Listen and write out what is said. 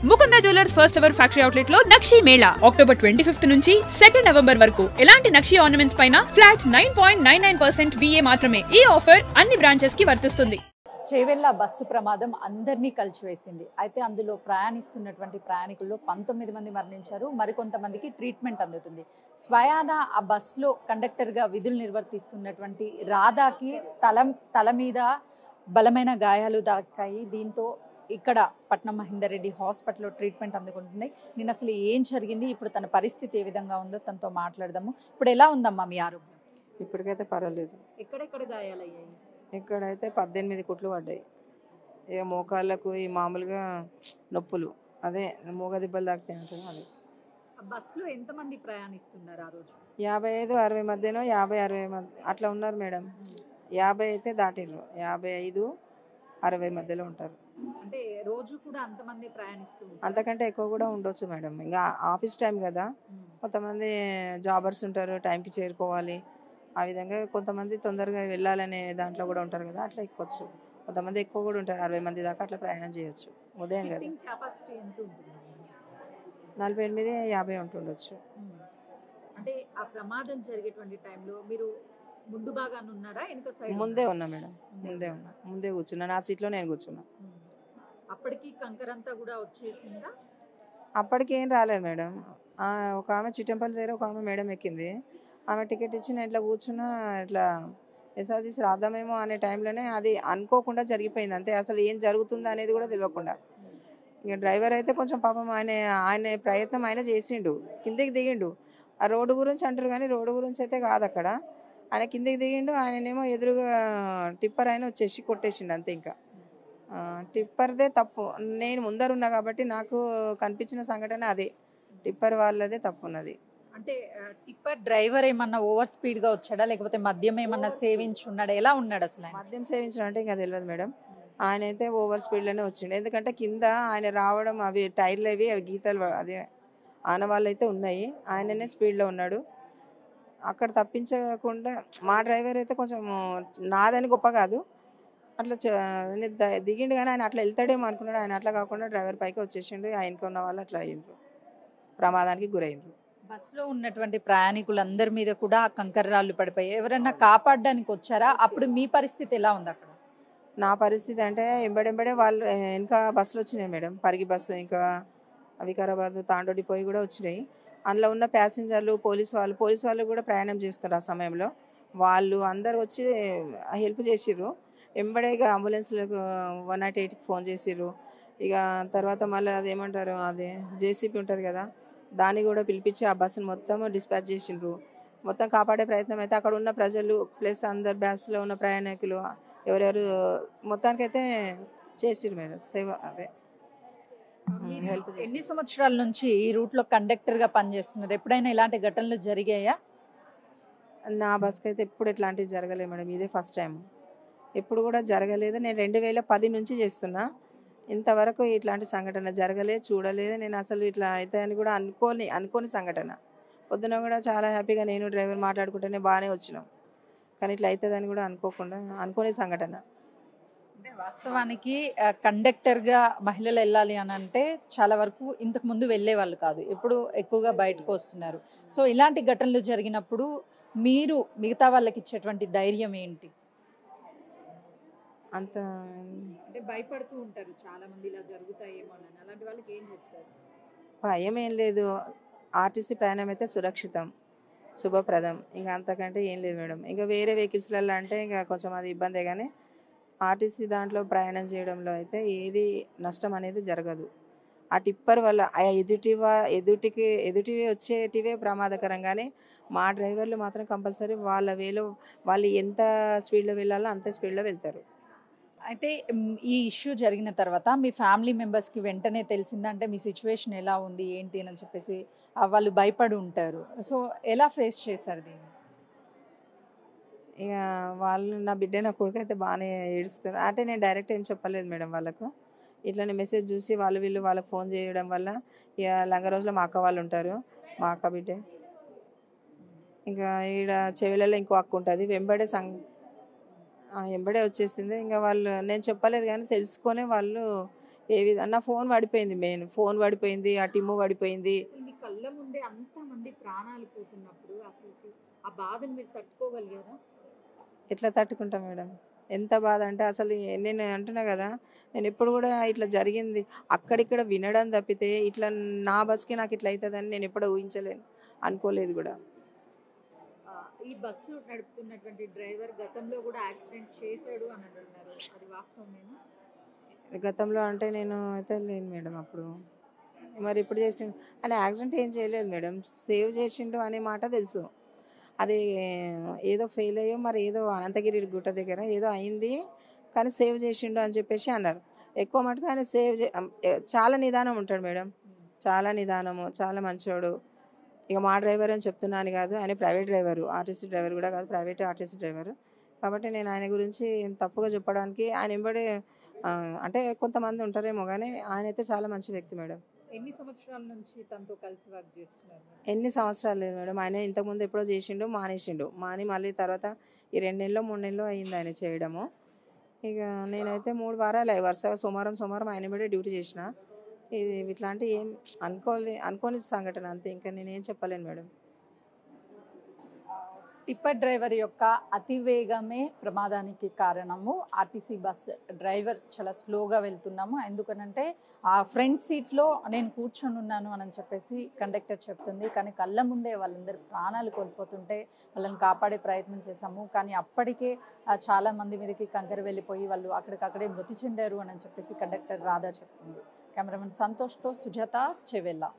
Mukunda jewellers first ever factory outlet లో నక్షి Mela October 25th నుంచి 2 November వరకు ఎలాంటి నక్షి ఆర్నమెంట్స్ పైన ఫ్లాట్ 9.99% VA మాత్రమే. ఈ ఆఫర్ అన్ని బ్రాంచెస్ కి వర్తిస్తుంది. చేవెళ్ళ బస్సు ప్రమాదం అందరినీ కలిచివేసింది. అయితే అందులో ప్రయాణిస్తున్నటువంటి ప్రయాణికుల్లో 19 మంది మరణించారు. మరికొంతమందికి ట్రీట్మెంట్ అందుతుంది. స్వయాన ఆ బస్సులో కండక్టర్గా విధులు నిర్వర్తిస్తున్నటువంటి రాధాకి తల మీద బలమైన గాయాలు దాకాయి. దీంతో ఇక్కడ పట్నం మహేందర్ రెడ్డి హాస్పిటల్లో ట్రీట్మెంట్ అందుకుంటుంది. నేను అసలు ఏం జరిగింది, ఇప్పుడు తన పరిస్థితి ఏ విధంగా ఉందో తనతో మాట్లాడదాము. ఇప్పుడు ఎలా ఉందమ్మా మీ ఆరోగ్యం? ఇప్పటికైతే పర్వాలేదు. ఎక్కడెక్కడ గాయాలయ్యాయి? ఇక్కడైతే 18 కుట్లు పడ్డాయి. ఇక మోకాళ్ళకు ఈ మామూలుగా నొప్పులు, అదే మూగ దిబ్బలు తాకితే అంటారు అది. బస్సులో ఎంతమంది ప్రయాణిస్తున్నారు ఆ రోజు? 55-60 మధ్యనో 50-60 మధ్య అట్లా ఉన్నారు మేడం. 50 అయితే దాటిర్రు, 55-60 మధ్యలో ఉంటారు. అంటే రోజు కూడా అంతమంది ప్రయాణిస్తున్నారు? అంతకంటే ఎక్కువ కూడా ఉండొచ్చు మేడం. ఇంకా ఆఫీస్ టైం కదా, కొంతమంది జాబర్స్ ఉంటారు, టైంకి చేరుకోవాలి. ఆ విధంగా కొంతమంది తొందరగా వెళ్ళాలనే దాంట్లో కూడా ఉంటారు కదా, అట్లా ఎక్కొచ్చు. కొంతమంది ఎక్కువ కూడా ఉంటారు, 60 మంది దాకా అట్లా ప్రయాణం చేయొచ్చు. ఉదయం కదా 48-50 ఉంటుండొచ్చు. అంటే ఆ ప్రమాదం జరిగేటువంటి టైంలో మీరు ముందు భాగాన ఉన్నారా, వెనక సైడ్? ముందే ఉన్నా మేడం, ముందే కూర్చున్నా. నా సీట్లో నేను కూర్చున్నా. అప్పటికి కంకరంతా కూడా వచ్చేసిందా? అప్పటికి ఏం రాలేదు మేడం. ఒక ఆమె చిట్టంపల్లి దగ్గర ఒక ఆమె మేడం ఎక్కింది. ఆమె టికెట్ ఇచ్చి నేను ఇట్లా కూర్చున్నా, ఇట్లా ఎస్ఆర్టీసీ రాద్దామేమో అనే టైంలోనే అది అనుకోకుండా జరిగిపోయింది అంతే. అసలు ఏం జరుగుతుందో అనేది కూడా తెలియకుండా. ఇక డ్రైవర్ అయితే కొంచెం పాపం ఆయన ప్రయత్నం ఆయన చేసిండు, కిందికి దిగిండు. ఆ రోడ్డు గురించి అంటారు కానీ రోడ్డు గురించి అయితే కాదు అక్కడ. ఆయన కిందికి దిగిండు, ఆయననేమో ఎదురుగా టిప్పర్ ఆయన వచ్చేసి కొట్టేసిండు అంతే. ఇంకా టిప్పర్దే తప్పు. నేను ముందర ఉన్నా కాబట్టి నాకు కనిపించిన సంఘటన అదే, టిప్పర్ వాళ్ళదే తప్పు ఉన్నది. అంటే టిప్పర్ డ్రైవర్ ఏమన్నా ఓవర్ స్పీడ్ గా వచ్చాడా, లేకపోతే మద్యం ఏమన్నా సేవించి ఉన్నాడా, ఎలా ఉన్నాడు అసలు? మద్యం సేవించడం అంటే ఇంకా తెలియదు మేడం. ఆయన అయితే ఓవర్ స్పీడ్లోనే వచ్చిండు. ఎందుకంటే కింద ఆయన రావడం, అవి టైర్లు అవి గీతలు అదే ఆనవాళ్ళు అయితే ఉన్నాయి. ఆయననే స్పీడ్లో ఉన్నాడు. అక్కడ తప్పించకుండా మా డ్రైవర్ అయితే కొంచెం నాదని గొప్ప కాదు, అట్లా దిగిండు కానీ ఆయన అట్లా వెళ్తాడేమో అనుకున్నాడు. ఆయన అట్లా కాకుండా డ్రైవర్ పైకి వచ్చేసిండు. ఆయనకి ఉన్న వాళ్ళు అట్లా అయ్యిండ్రు, ప్రమాదానికి గురైండ్రు. బస్సులో ఉన్నటువంటి ప్రయాణికులందరి మీద కూడా కంకర్రాళ్ళు పడిపోయి ఎవరన్నా కాపాడడానికి వచ్చారా? అప్పుడు మీ పరిస్థితి ఎలా ఉంది అక్కడ? నా పరిస్థితి అంటే ఎంబడెంబడే వాళ్ళు ఇంకా బస్సులు వచ్చినాయి మేడం. పరిగి బస్సు, ఇంకా వికారాబాద్ తాండోడి పోయి కూడా వచ్చినాయి. అందులో ఉన్న ప్యాసింజర్లు, పోలీసు వాళ్ళు కూడా ప్రయాణం చేస్తారు. ఆ సమయంలో వాళ్ళు అందరు వచ్చి హెల్ప్ చేసిర్రు. ఎంబడే ఇక అంబులెన్స్లకు 108కి ఫోన్ చేసిర్రు. ఇక తర్వాత మళ్ళీ అదేమంటారు, అది జేసీపీ ఉంటుంది కదా, దాన్ని కూడా పిలిపించి ఆ బస్సును మొత్తం డిస్పాచ్ చేసిండ్రు. మొత్తం కాపాడే ప్రయత్నం అయితే అక్కడ ఉన్న ప్రజలు ప్లస్ అందరు బస్సులో ఉన్న ప్రయాణికులు ఎవరెవరు మొత్తానికైతే చేసిర్రు మేడం సేవ. అదే హెల్ప్. ఎన్ని సంవత్సరాల నుంచి ఈ రూట్ లో కండక్టర్ గా పనిచేస్తున్నారు? ఎప్పుడైనా ఇలాంటి ఘటనలు జరిగాయా? నా బస్కి అయితే ఎప్పుడు ఇట్లాంటివి జరగలేదు మేడం, ఇదే ఫస్ట్ టైం. ఎప్పుడు కూడా జరగలేదు. నేను 2010 నుంచి చేస్తున్నా, ఇంతవరకు ఇట్లాంటి సంఘటన జరగలేదు, చూడలేదు. నేను అసలు ఇట్లా అయితే అని కూడా అనుకోని సంఘటన. పొద్దున కూడా చాలా హ్యాపీగా నేను డ్రైవర్ మాట్లాడుకుంటేనే బాగానే వచ్చినాం, కానీ ఇట్లా అవుతుందని కూడా అనుకోని సంఘటన. అంటే వాస్తవానికి కండక్టర్ గా మహిళలు వెళ్ళాలి అని అంటే చాలా వరకు ఇంతకు ముందు వెళ్ళే వాళ్ళు కాదు, ఇప్పుడు ఎక్కువగా బయటకు వస్తున్నారు. సో ఇలాంటి ఘటనలు జరిగినప్పుడు మీరు మిగతా వాళ్ళకి ఇచ్చేటువంటి ధైర్యం ఏంటి? అంత అంటే భయపడుతూ ఉంటారు చాలా మంది, ఇలా జరుగుతాయేమో అని. అలాంటి వాళ్ళకి ఏం చెప్తారు? భయం ఏం లేదు. ఆర్టీసీ ప్రయాణం అయితే సురక్షితం, శుభప్రదం. ఇంకా అంతకంటే ఏం లేదు మేడం. ఇంకా వేరే వెహికల్స్లలో అంటే ఇంకా కొంచెం అది ఇబ్బందే, కానీ ఆర్టీసీ దాంట్లో ప్రయాణం చేయడంలో అయితే ఏది నష్టం అనేది జరగదు. ఆ టిప్పర్ వల్ల ఎదుటివి వచ్చేటివే ప్రమాదకరంగానే, మా డ్రైవర్లు మాత్రం కంపల్సరీ వాళ్ళ వేలో వాళ్ళు ఎంత స్పీడ్లో వెళ్ళాలో అంత స్పీడ్లో వెళ్తారు. అయితే ఈ ఇష్యూ జరిగిన తర్వాత మీ ఫ్యామిలీ మెంబర్స్కి వెంటనే తెలిసిందంటే మీ సిచ్యువేషన్ ఎలా ఉంది ఏంటి అని చెప్పేసి వాళ్ళు భయపడి ఉంటారు. సో ఎలా ఫేస్ చేశారు దీన్ని? ఇక వాళ్ళు, నా బిడ్డ నా కొడుకు అయితే బాగానే ఏడుస్తారు. అంటే నేను డైరెక్ట్ ఏం చెప్పలేదు మేడం వాళ్ళకు. ఇట్లానే మెసేజ్ చూసి వీళ్ళు వాళ్ళకి ఫోన్ చేయడం వల్ల ఇక లంగ రోజులో మా అక్క వాళ్ళు ఉంటారు, మా అక్క బిడ్డే. ఇంకా ఈడ చెవిలలో ఇంకో అక్క ఉంటుంది, వెంబడే వచ్చేసింది. ఇంకా వాళ్ళు, నేను చెప్పలేదు కానీ తెలుసుకొని వాళ్ళు ఏ విధంగా నా ఫోన్ పడిపోయింది, మెయిన్ ఫోన్ పడిపోయింది, ఆ టిమ్ము పడిపోయింది. అసలు మీ కళ్ళ ముందే అంతమంది ప్రాణాలు పోతున్నప్పుడు అసలు ఆ బాధను మీరు తట్టుకోగలిగారా? ఎట్లా తట్టుకుంటాం మేడం? ఎంత బాధ అంటే అసలు నేను అంటున్నా కదా, నేను ఎప్పుడు కూడా ఇట్లా జరిగింది అక్కడిక్కడ వినడం తప్పితే ఇట్లా నా బస్కి నాకు ఇట్లా అవుతుందని నేను ఎప్పుడూ ఊహించలేను, అనుకోలేదు కూడా. ఆ, ఈ బస్సు నడుపుతున్నటువంటి డ్రైవర్ గతంలో కూడా యాక్సిడెంట్ చేశాడు అని అంటున్నారు, అది వాస్తవమేనా? గతంలో అంటే నేను అయితే లేను మేడం అప్పుడు. మరి ఇప్పుడు చేసిండు ఆయన యాక్సిడెంట్ ఏం చేయలేదు మేడం, సేవ్ చేసిండు అనే మాట తెలుసు. అది ఏదో ఫెయిల్ అయ్యో మరి ఏదో అనంతగిరి గుట్ట దగ్గర ఏదో అయింది, కానీ సేవ్ చేసిండు అని చెప్పేసి అన్నారు. ఎక్కువ మటుకు ఆయన చాలా నిదానం ఉంటాడు మేడం, చాలా నిదానము, చాలా మంచోడు. ఇక మా డ్రైవర్ అని చెప్తున్నాను కాదు, ఆయన ప్రైవేట్ డ్రైవరు, ఆర్టీసీ డ్రైవర్ కూడా కాదు, ప్రైవేట్ ఆర్టీసీ డ్రైవరు. కాబట్టి నేను ఆయన గురించి ఏం తప్పుగా చెప్పడానికి ఆయన వెంబడి అంటే కొంతమంది ఉంటారేమో కానీ ఆయన అయితే చాలా మంచి వ్యక్తి మేడం. ఎన్ని సంవత్సరాల నుంచి తనతో కలిసి వర్క్ చేస్తున్నారు? ఎన్ని సంవత్సరాలు లేదు మేడం, ఆయన ఇంతకుముందు ఎప్పుడో చేసిండు, మాని మళ్ళీ తర్వాత ఈ 2 నెలలో 3 నెలలో అయింది ఆయన చేయడము. ఇక నేనైతే 3 వారాలు వరుసగా సోమవారం ఆయన బడే డ్యూటీ చేసిన. ఇది ఇట్లాంటి ఏం అనుకోని సంఘటన అంతే, ఇంకా నేనేం చెప్పలేను మేడం. టిప్పర్ డ్రైవర్ యొక్క అతివేగమే ప్రమాదానికి కారణము. ఆర్టీసీ బస్ డ్రైవర్ చాలా స్లోగా వెళ్తున్నాము, ఎందుకనంటే ఆ ఫ్రంట్ సీట్లో నేను కూర్చొని ఉన్నాను అని చెప్పేసి కండక్టర్ చెప్తుంది. కానీ కళ్ళ ముందే వాళ్ళందరూ ప్రాణాలు కోల్పోతుంటే వాళ్ళని కాపాడే ప్రయత్నం చేశాము, కానీ అప్పటికే చాలా మంది మీదకి కంకర వెళ్ళిపోయి వాళ్ళు అక్కడికక్కడే మృతి చెందారు అని చెప్పేసి కండక్టర్ రాధా చెప్తుంది. కెమెరామెన్ సంతోష్తో సుజాత, చెవెల్లా.